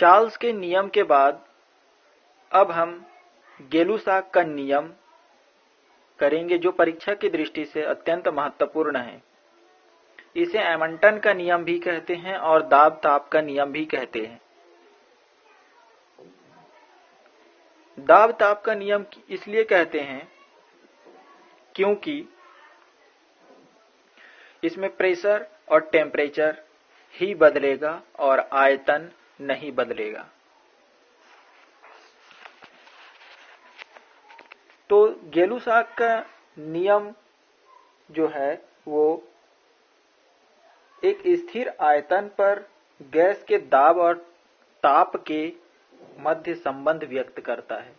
Charles के नियम के बाद अब हम गेलुसाक का नियम करेंगे, जो परीक्षा की दृष्टि से अत्यंत महत्वपूर्ण है। इसे एमंटन का नियम भी कहते हैं और दाब ताप का नियम भी कहते हैं। दाब ताप का नियम इसलिए कहते हैं क्योंकि इसमें प्रेशर और टेम्परेचर ही बदलेगा और आयतन नहीं बदलेगा। तो गेलुसाक का नियम जो है वो एक स्थिर आयतन पर गैस के दाब और ताप के मध्य संबंध व्यक्त करता है।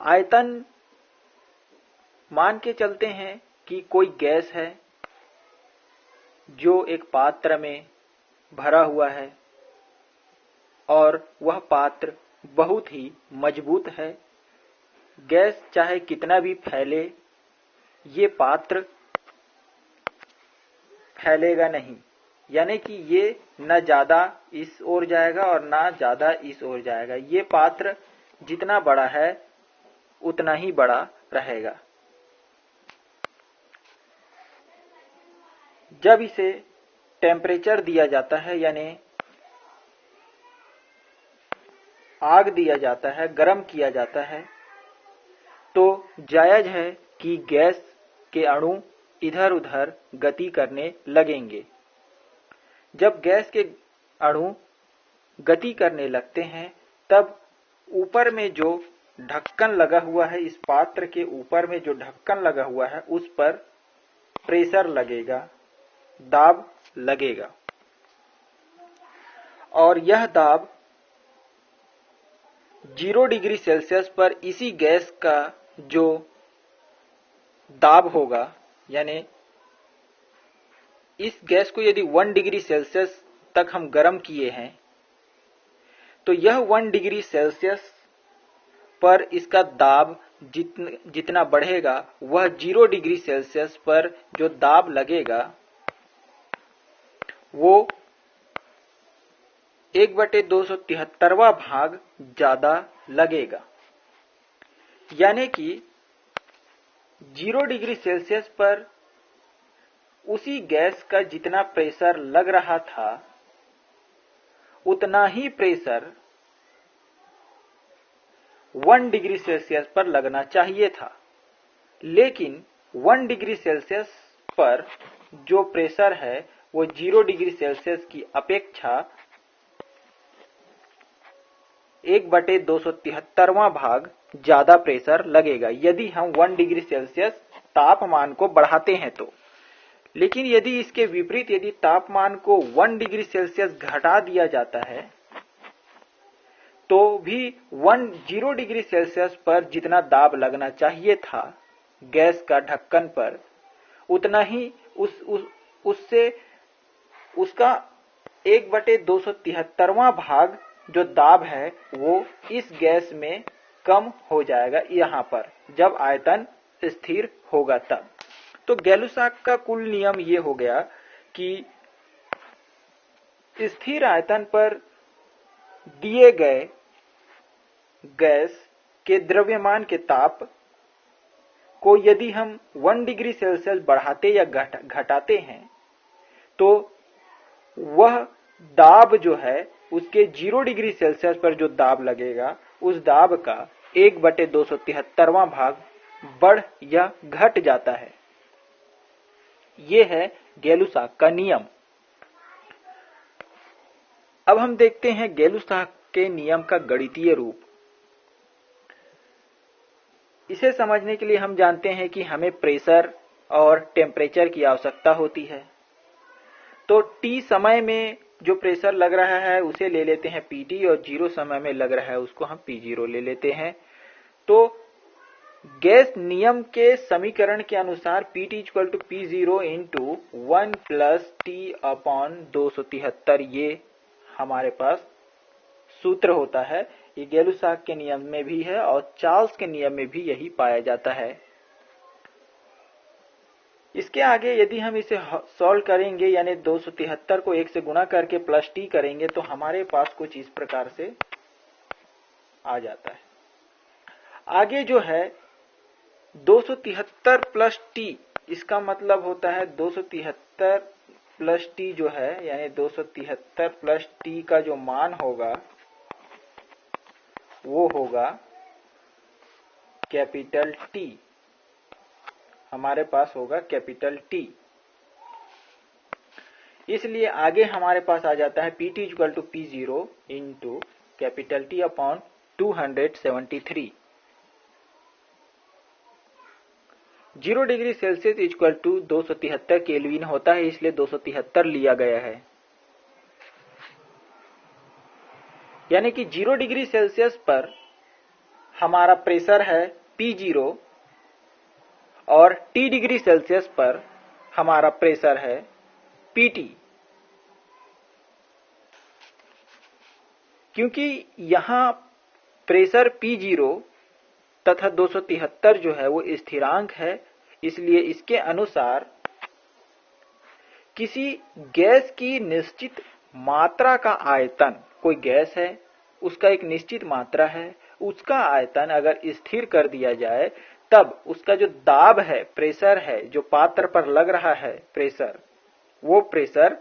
आयतन मान के चलते हैं कि कोई गैस है जो एक पात्र में भरा हुआ है और वह पात्र बहुत ही मजबूत है। गैस चाहे कितना भी फैले, ये पात्र फैलेगा नहीं, यानी कि ये न ज्यादा इस ओर जाएगा और न ज्यादा इस ओर जाएगा। ये पात्र जितना बड़ा है उतना ही बड़ा रहेगा। जब इसे टेम्परेचर दिया जाता है, यानी आग दिया जाता है, गर्म किया जाता है, तो जायज है कि गैस के अणु इधर उधर गति करने लगेंगे। जब गैस के अणु गति करने लगते हैं तब ऊपर में जो ढक्कन लगा हुआ है, इस पात्र के ऊपर में जो ढक्कन लगा हुआ है उस पर प्रेशर लगेगा, दाब लगेगा और यह दाब 0 डिग्री सेल्सियस पर इसी गैस का जो दाब होगा, यानी इस गैस को यदि 1 डिग्री सेल्सियस तक हम गर्म किए हैं तो यह 1 डिग्री सेल्सियस पर इसका दाब जितना बढ़ेगा वह 0 डिग्री सेल्सियस पर जो दाब लगेगा वो 1/273वां भाग ज्यादा लगेगा। यानी कि 0 डिग्री सेल्सियस पर उसी गैस का जितना प्रेशर लग रहा था उतना ही प्रेशर 1 डिग्री सेल्सियस पर लगना चाहिए था, लेकिन 1 डिग्री सेल्सियस पर जो प्रेशर है वो 0 डिग्री सेल्सियस की अपेक्षा 1/273वां भाग ज्यादा प्रेशर लगेगा यदि हम 1 डिग्री सेल्सियस तापमान को बढ़ाते हैं तो। लेकिन यदि इसके विपरीत, यदि तापमान को 1 डिग्री सेल्सियस घटा दिया जाता है तो भी 0 डिग्री सेल्सियस पर जितना दाब लगना चाहिए था गैस का ढक्कन पर, उतना ही उससे उसका 1/273वां भाग जो दाब है वो इस गैस में कम हो जाएगा यहाँ पर, जब आयतन स्थिर होगा तब। तो गेलुसाक का कुल नियम ये हो गया कि स्थिर आयतन पर दिए गए गैस के द्रव्यमान के ताप को यदि हम 1 डिग्री सेल्सियस बढ़ाते या घटाते हैं तो वह दाब जो है उसके 0 डिग्री सेल्सियस पर जो दाब लगेगा उस दाब का 1/273वां भाग बढ़ या घट जाता है। ये है गेलुसाक का नियम। अब हम देखते हैं गेलुसाक के नियम का गणितीय रूप। इसे समझने के लिए हम जानते हैं कि हमें प्रेशर और टेम्परेचर की आवश्यकता होती है। तो T समय में जो प्रेशर लग रहा है उसे ले लेते हैं PT और 0 समय में लग रहा है उसको हम P0 ले लेते हैं। तो गैस नियम के समीकरण के अनुसार PT = P0 × 1 + T/273 ये हमारे पास सूत्र होता है। ये गेलुसाक के नियम में भी है और चार्ल्स के नियम में भी यही पाया जाता है। इसके आगे यदि हम इसे सॉल्व करेंगे, यानी 273 को 1 से गुणा करके प्लस टी करेंगे, तो हमारे पास कुछ इस प्रकार से आ जाता है। आगे जो है 273 प्लस टी, इसका मतलब होता है 273 प्लस टी जो है, यानी 273 प्लस टी का जो मान होगा वो होगा कैपिटल टी। हमारे पास होगा कैपिटल टी। इसलिए आगे हमारे पास आ जाता है Pt equal to P0 into capital T upon 273। 0 degree Celsius equal to 273 Kelvin होता है, इसलिए 273 लिया गया है। यानी कि 0 डिग्री सेल्सियस पर हमारा प्रेशर है P0 और T डिग्री सेल्सियस पर हमारा प्रेशर है Pt। क्योंकि यहां प्रेशर P0 तथा 273 जो है वो स्थिरांक है, इसलिए इसके अनुसार किसी गैस की निश्चित मात्रा का आयतन, कोई गैस है उसका एक निश्चित मात्रा है, उसका आयतन अगर स्थिर कर दिया जाए तब उसका जो दाब है, प्रेशर है, जो पात्र पर लग रहा है प्रेशर, वो प्रेशर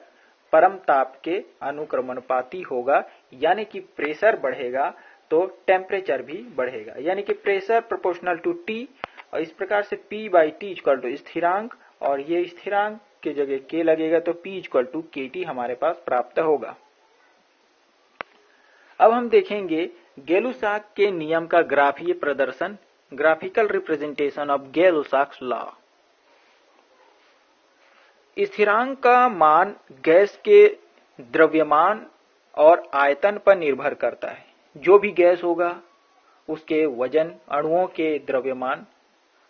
परम ताप के अनुक्रमणुपाती होगा। यानी कि प्रेशर बढ़ेगा तो टेम्परेचर भी बढ़ेगा, यानी कि प्रेशर प्रोपोर्शनल टू टी। और इस प्रकार से P by T equal to स्थिरांक, और ये स्थिरांक की जगह K लगेगा तो P इक्वल टू KT हमारे पास प्राप्त होगा। अब हम देखेंगे गै-लुसाक के नियम का ग्राफीय प्रदर्शन, ग्राफिकल रिप्रेजेंटेशन ऑफ गै-लुसाक्स लॉ। स्थिरांक का मान गैस के द्रव्यमान और आयतन पर निर्भर करता है। जो भी गैस होगा उसके वजन, अणुओं के द्रव्यमान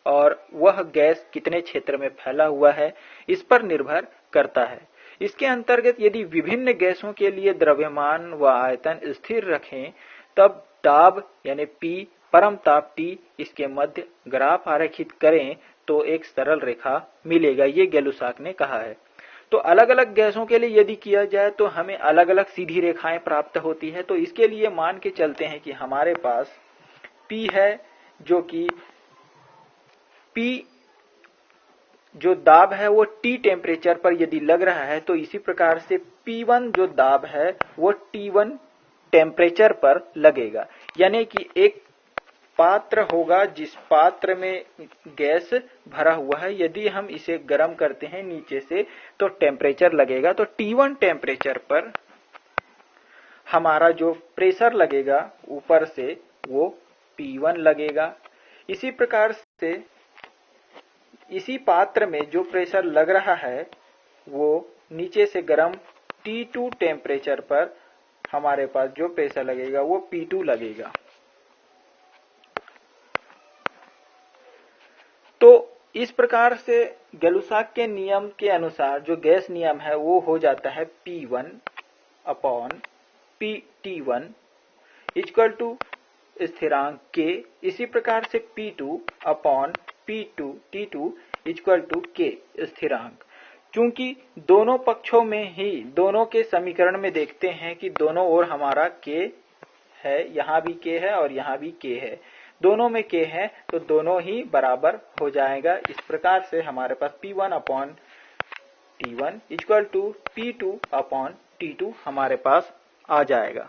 और वह गैस कितने क्षेत्र में फैला हुआ है इस पर निर्भर करता है। इसके अंतर्गत यदि विभिन्न गैसों के लिए द्रव्यमान व आयतन स्थिर रखें तब दाब यानी P, परम ताप T, इसके मध्य ग्राफ आरेखित करें तो एक सरल रेखा मिलेगा, ये गै-लुसाक ने कहा है। तो अलग अलग गैसों के लिए यदि किया जाए तो हमें अलग अलग सीधी रेखाएं प्राप्त होती है। तो इसके लिए मान के चलते हैं कि हमारे पास P है, जो कि P जो दाब है वो T टेम्परेचर पर यदि लग रहा है तो इसी प्रकार से P1 जो दाब है वो T1 टेम्परेचर पर लगेगा। यानी कि एक पात्र होगा जिस पात्र में गैस भरा हुआ है, यदि हम इसे गर्म करते हैं नीचे से तो टेम्परेचर लगेगा, तो T1 टेम्परेचर पर हमारा जो प्रेशर लगेगा ऊपर से वो P1 लगेगा। इसी प्रकार से इसी पात्र में जो प्रेशर लग रहा है वो नीचे से गर्म T2 टेम्परेचर पर हमारे पास जो प्रेशर लगेगा वो P2 लगेगा। तो इस प्रकार से गै-लुसाक के नियम के अनुसार जो गैस नियम है वो हो जाता है P1 upon T1 equal to स्थिरांक K। इसी प्रकार से P2 upon T2 equal to K स्थिरांक। चूंकि दोनों पक्षों में ही, दोनों के समीकरण में देखते हैं कि दोनों ओर हमारा K है, यहाँ भी K है और यहाँ भी K है, दोनों में K है तो दोनों ही बराबर हो जाएगा। इस प्रकार से हमारे पास P1 upon T1 equal to P2 upon T2 हमारे पास आ जाएगा।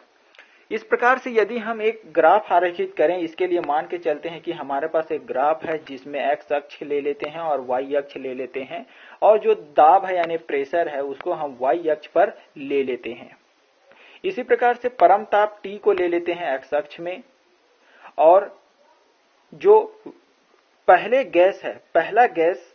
इस प्रकार से यदि हम एक ग्राफ आरेखित करें, इसके लिए मान के चलते हैं कि हमारे पास एक ग्राफ है जिसमें x अक्ष ले लेते हैं और y अक्ष ले लेते हैं, और जो दाब है यानी प्रेशर है उसको हम y अक्ष पर ले लेते हैं। इसी प्रकार से परम ताप T को ले लेते हैं x अक्ष में, और जो पहले गैस है, पहला गैस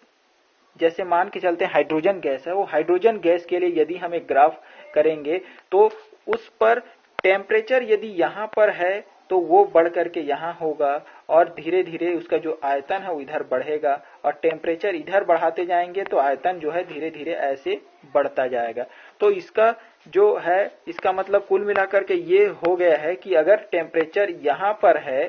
जैसे मान के चलते हैं हाइड्रोजन गैस है, वो हाइड्रोजन गैस के लिए यदि हम एक ग्राफ करेंगे तो उस पर टेम्परेचर यदि यहाँ पर है तो वो बढ़ करके यहाँ होगा, और धीरे धीरे उसका जो आयतन है वो इधर बढ़ेगा, और टेम्परेचर इधर बढ़ाते जाएंगे तो आयतन जो है धीरे धीरे ऐसे बढ़ता जाएगा। तो इसका जो है, इसका मतलब कुल मिलाकर के ये हो गया है कि अगर टेम्परेचर यहाँ पर है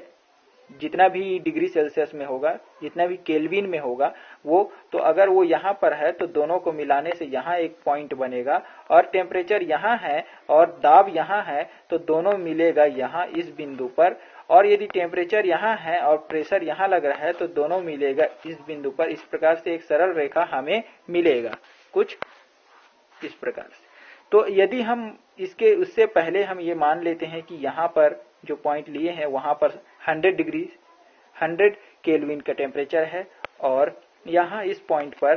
जितना भी डिग्री सेल्सियस में होगा, जितना भी केल्विन में होगा वो, तो अगर वो यहाँ पर है तो दोनों को मिलाने से यहाँ एक पॉइंट बनेगा, और टेम्परेचर यहाँ है और दाब यहाँ है तो दोनों मिलेगा यहाँ इस बिंदु पर। और यदि टेम्परेचर यहाँ है और प्रेशर यहाँ लग रहा है तो दोनों मिलेगा इस बिंदु पर। इस प्रकार से एक सरल रेखा हमें मिलेगा कुछ इस प्रकार से। तो यदि हम इसके उससे पहले हम ये मान लेते हैं कि यहाँ पर जो पॉइंट लिए हैं वहां पर 100 केल्विन का टेम्परेचर है, और यहाँ इस पॉइंट पर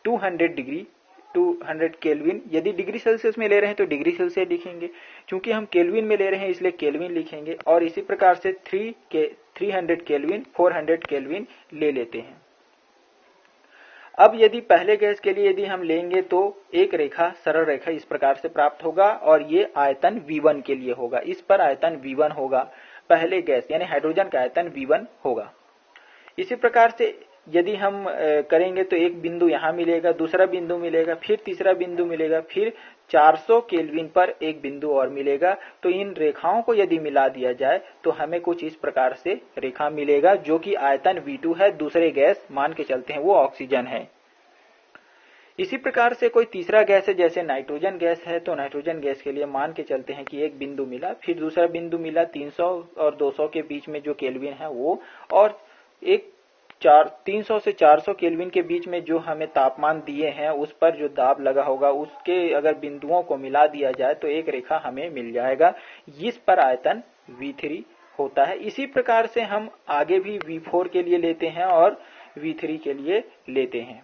200 केल्विन, यदि डिग्री सेल्सियस में ले रहे हैं तो डिग्री सेल्सियस लिखेंगे, क्योंकि हम केल्विन में ले रहे हैं इसलिए केल्विन लिखेंगे। और इसी प्रकार से 300 केल्विन, 400 केल्विन ले लेते हैं। अब यदि पहले गैस के लिए यदि हम लेंगे तो एक रेखा, सरल रेखा इस प्रकार से प्राप्त होगा, और ये आयतन V1 के लिए होगा। इस पर आयतन V1 होगा, पहले गैस यानी हाइड्रोजन का आयतन V1 होगा। इसी प्रकार से यदि हम करेंगे तो एक बिंदु यहाँ मिलेगा, दूसरा बिंदु मिलेगा, फिर तीसरा बिंदु मिलेगा, फिर 400 केल्विन पर एक बिंदु और मिलेगा। तो इन रेखाओं को यदि मिला दिया जाए तो हमें कुछ इस प्रकार से रेखा मिलेगा, जो कि आयतन V2 है। दूसरे गैस मान के चलते हैं वो ऑक्सीजन है। इसी प्रकार से कोई तीसरा गैस है, जैसे नाइट्रोजन गैस है, तो नाइट्रोजन गैस के लिए मान के चलते हैं कि एक बिंदु मिला, फिर दूसरा बिंदु मिला 300 और 200 के बीच में जो केल्विन है वो, और एक 300 से 400 केल्विन के बीच में जो हमें तापमान दिए हैं उस पर जो दाब लगा होगा उसके अगर बिंदुओं को मिला दिया जाए तो एक रेखा हमें मिल जाएगा। इस पर आयतन V3 होता है। इसी प्रकार से हम आगे भी V4 के लिए लेते हैं और V3 के लिए लेते हैं।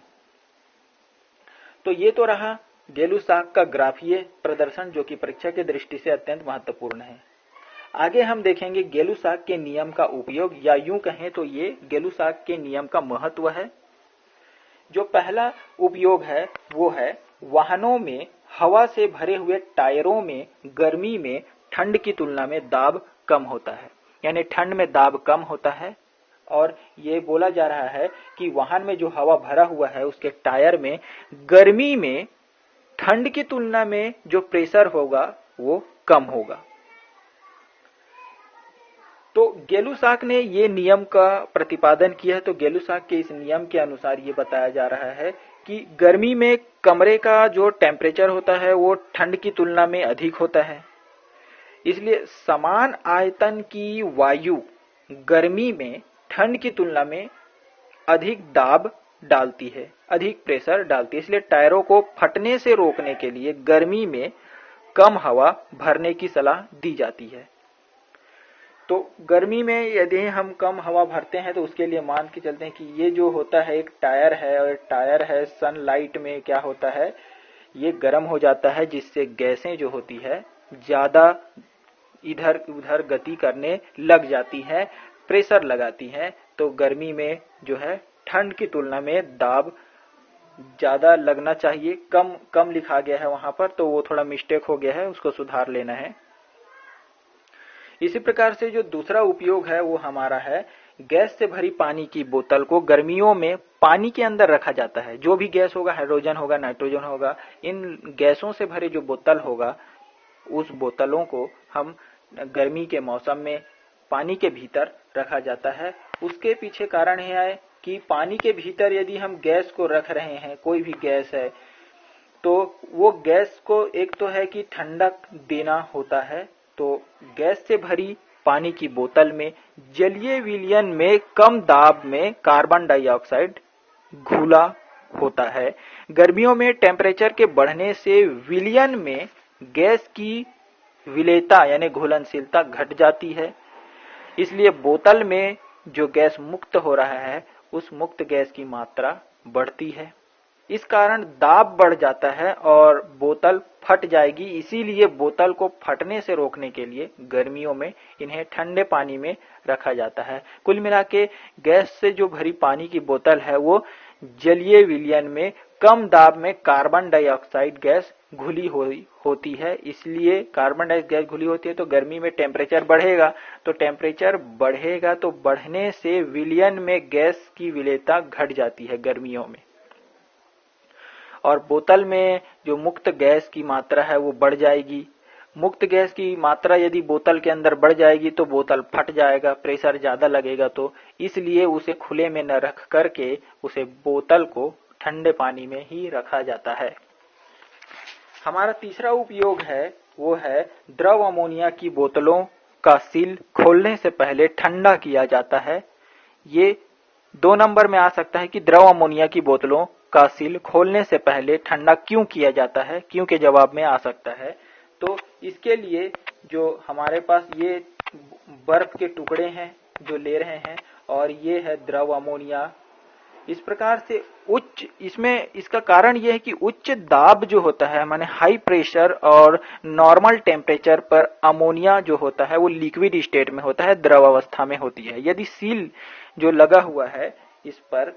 तो ये तो रहा गेलू-साक का ग्राफीय प्रदर्शन, जो कि परीक्षा की दृष्टि से अत्यंत महत्वपूर्ण है। आगे हम देखेंगे गेलू-साक के नियम का उपयोग, या यूं कहें तो ये गेलू-साक के नियम का महत्व है। जो पहला उपयोग है वो है वाहनों में हवा से भरे हुए टायरों में गर्मी में ठंड की तुलना में दाब कम होता है, यानी ठंड में दाब कम होता है। और ये बोला जा रहा है कि वाहन में जो हवा भरा हुआ है उसके टायर में गर्मी में ठंड की तुलना में जो प्रेशर होगा वो कम होगा। तो गेलू-साक ने ये नियम का प्रतिपादन किया है। तो गेलू-साक के इस नियम के अनुसार ये बताया जा रहा है कि गर्मी में कमरे का जो टेम्परेचर होता है वो ठंड की तुलना में अधिक होता है, इसलिए समान आयतन की वायु गर्मी में ठंड की तुलना में अधिक दाब डालती है, अधिक प्रेशर डालती है। इसलिए टायरों को फटने से रोकने के लिए गर्मी में कम हवा भरने की सलाह दी जाती है। तो गर्मी में यदि हम कम हवा भरते हैं तो उसके लिए मान के चलते हैं कि ये जो होता है एक टायर है, और टायर है सनलाइट में क्या होता है ये गर्म हो जाता है, जिससे गैसें जो होती है ज्यादा इधर उधर गति करने लग जाती है, प्रेशर लगाती है। तो गर्मी में जो है ठंड की तुलना में दाब ज्यादा लगना चाहिए, कम लिखा गया है वहां पर, तो वो थोड़ा मिस्टेक हो गया है, उसको सुधार लेना है। इसी प्रकार से जो दूसरा उपयोग है वो हमारा है गैस से भरी पानी की बोतल को गर्मियों में पानी के अंदर रखा जाता है। जो भी गैस होगा, हाइड्रोजन होगा, नाइट्रोजन होगा, इन गैसों से भरे जो बोतल होगा उस बोतलों को हम गर्मी के मौसम में पानी के भीतर रखा जाता है। उसके पीछे कारण यह है कि पानी के भीतर यदि हम गैस को रख रहे हैं, कोई भी गैस है, तो वो गैस को एक तो है कि ठंडक देना होता है। तो गैस से भरी पानी की बोतल में जलीय विलयन में कम दाब में कार्बन डाइऑक्साइड घुला होता है। गर्मियों में टेम्परेचर के बढ़ने से विलयन में गैस की विलेयता यानी घुलनशीलता घट जाती है, इसलिए बोतल में जो गैस मुक्त हो रहा है उस मुक्त गैस की मात्रा बढ़ती है। इस कारण दाब बढ़ जाता है और बोतल फट जाएगी। इसीलिए बोतल को फटने से रोकने के लिए गर्मियों में इन्हें ठंडे पानी में रखा जाता है। कुल मिला के गैस से जो भरी पानी की बोतल है वो जलीय विलयन में कम दाब में कार्बन डाइऑक्साइड गैस घुली होती है। इसलिए कार्बन डाइऑक्साइड गैस घुली होती है तो गर्मी में टेम्परेचर बढ़ेगा, तो टेम्परेचर बढ़ेगा तो बढ़ने से विलयन में गैस की विलेयता घट जाती है गर्मियों में, और बोतल में जो मुक्त गैस की मात्रा है वो बढ़ जाएगी। मुक्त गैस की मात्रा यदि बोतल के अंदर बढ़ जाएगी तो बोतल फट जाएगा, प्रेशर ज्यादा लगेगा, तो इसलिए उसे खुले में न रख करके उसे बोतल को ठंडे पानी में ही रखा जाता है। हमारा तीसरा उपयोग है वो है द्रव अमोनिया की बोतलों का सील खोलने से पहले ठंडा किया जाता है। ये 2 नंबर में आ सकता है कि द्रव अमोनिया की बोतलों का सील खोलने से पहले ठंडा क्यों किया जाता है, क्यों के जवाब में आ सकता है। तो इसके लिए जो हमारे पास ये बर्फ के टुकड़े हैं जो ले रहे हैं और ये है द्रव अमोनिया, इस प्रकार से इसका कारण यह है कि उच्च दाब जो होता है माने हाई प्रेशर और नॉर्मल टेम्परेचर पर अमोनिया जो होता है वो लिक्विड स्टेट में होता है, द्रव अवस्था में होती है। यदि सील जो लगा हुआ है इस पर,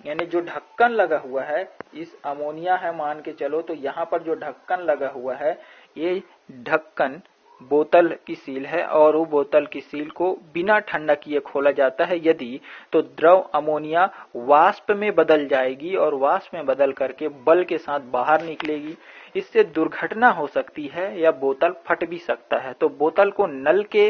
यानी जो ढक्कन लगा हुआ है इस अमोनिया है मान के चलो, तो यहाँ पर जो ढक्कन लगा हुआ है ये ढक्कन बोतल की सील है और वो बोतल की सील को बिना ठंडा किए खोला जाता है यदि, तो द्रव अमोनिया वाष्प में बदल जाएगी और वाष्प में बदल करके बल के साथ बाहर निकलेगी। इससे दुर्घटना हो सकती है या बोतल फट भी सकता है। तो बोतल को नल के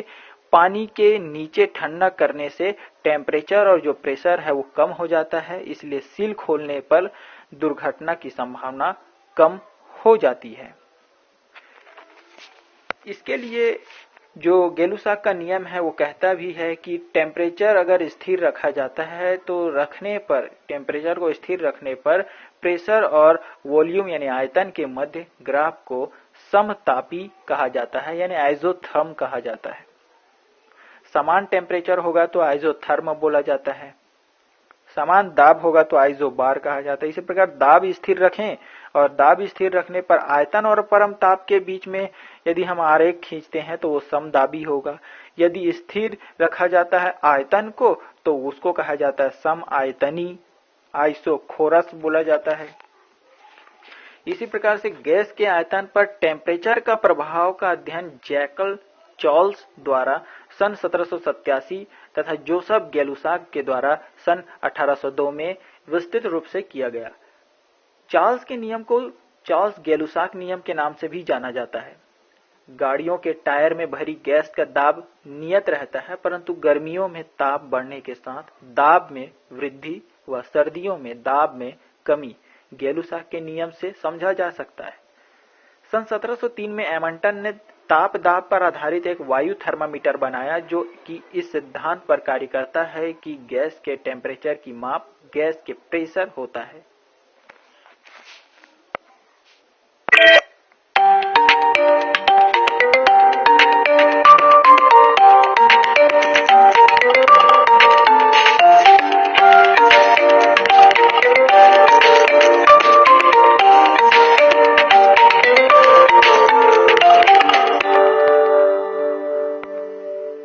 पानी के नीचे ठंडा करने से टेम्परेचर और जो प्रेशर है वो कम हो जाता है, इसलिए सील खोलने पर दुर्घटना की संभावना कम हो जाती है। इसके लिए जो गेलुसाक का नियम है वो कहता भी है कि टेम्परेचर अगर स्थिर रखा जाता है तो टेम्परेचर को स्थिर रखने पर प्रेशर और वॉल्यूम यानी आयतन के मध्य ग्राफ को समतापी कहा जाता है, यानी आइसोथर्म कहा जाता है। समान टेम्परेचर होगा तो आइसोथर्म बोला जाता है, समान दाब होगा तो आइसोबार कहा जाता है। इसी प्रकार दाब स्थिर रखें और दाब स्थिर रखने पर आयतन और परम ताप के बीच में यदि हम आरेख खींचते हैं तो वो समदाबी होगा। यदि स्थिर रखा जाता है आयतन को तो उसको कहा जाता है सम आयतनी, आइसोखोरस बोला जाता है। इसी प्रकार से गैस के आयतन पर टेम्परेचर का प्रभाव का अध्ययन जैकब चार्ल्स द्वारा सन 1787 तथा जोसेफ गेलुसाक के द्वारा सन 1802 में विस्तृत रूप से किया गया। चार्ल्स के नियम को चार्ल्स गेलुसाक नियम के नाम से भी जाना जाता है। गाड़ियों के टायर में भरी गैस का दाब नियत रहता है, परंतु गर्मियों में ताप बढ़ने के साथ दाब में वृद्धि व सर्दियों में दाब में कमी गेलुसाक के नियम से समझा जा सकता है। सन 1703 में एमंटन ने ताप दाब पर आधारित एक वायु थर्मामीटर बनाया जो कि इस सिद्धांत पर कार्य करता है कि गैस के टेम्परेचर की माप गैस के प्रेशर होता है।